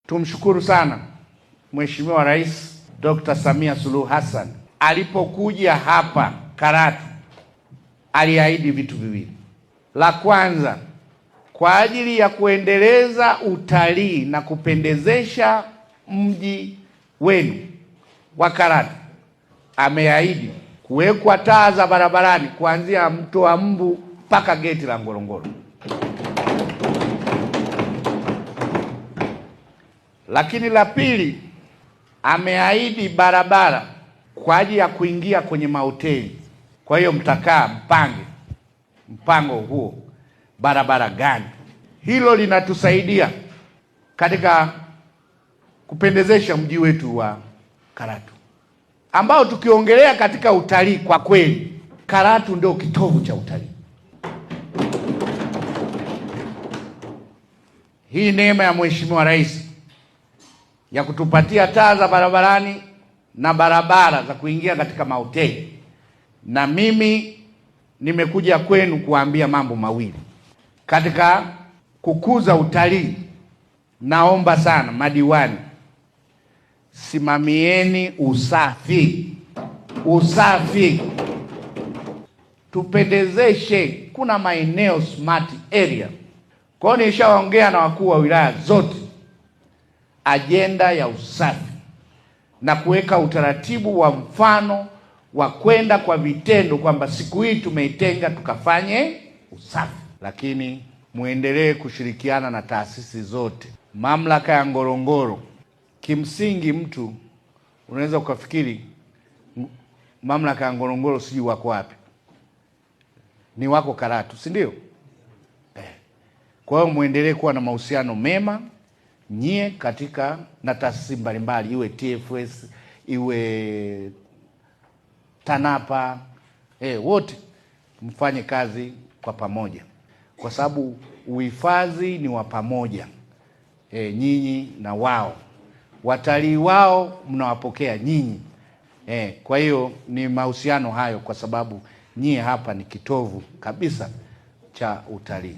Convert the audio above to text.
Tumshukuru sana Mheshimiwa Rais Dr. Samia Suluhu Hassan alipokuja hapa Karatu, aliahidi vitu viwili. La kwanza, kwa ajili ya kuendeleza utalii na kupendezesha mji wenu wa Karatu, ameahidi kuwekwa taa za barabarani kuanzia Mto wa Mbu mpaka geti la Ngorongoro. Lakini la pili, ameahidi barabara kwa ajili ya kuingia kwenye mahoteli. Kwa hiyo mtakaa mpango huo barabara gani. Hilo linatusaidia katika kupendezesha mji wetu wa Karatu, ambao tukiongelea katika utalii, kwa kweli Karatu ndio kitovu cha utalii. Hii neema ya Mheshimiwa Rais ya kutupatia taa za barabarani na barabara za kuingia katika mahoteli, na mimi nimekuja kwenu kuambia mambo mawili katika kukuza utalii. Naomba sana madiwani, simamieni usafi, tupendezeshe. Kuna maeneo smart area. Kwa hiyo nishaongea na wakuu wa wilaya zote ajenda ya usafi na kuweka utaratibu wa mfano wa kwenda kwa vitendo, kwamba siku hii tumeitenga tukafanye usafi. Lakini muendelee kushirikiana na taasisi zote. Mamlaka ya Ngorongoro, kimsingi mtu unaweza ukafikiri mamlaka ya Ngorongoro sijui wako wapi, ni wako Karatu, si ndio? Kwa hiyo muendelee kuwa na mahusiano mema nyie katika na taasisi mbalimbali, iwe TFS, iwe TANAPA, wote mfanye kazi kwa pamoja, kwa sababu uhifadhi ni wa pamoja. Nyinyi na wao, watalii wao mnawapokea nyinyi. Kwa hiyo ni mahusiano hayo, kwa sababu nyie hapa ni kitovu kabisa cha utalii.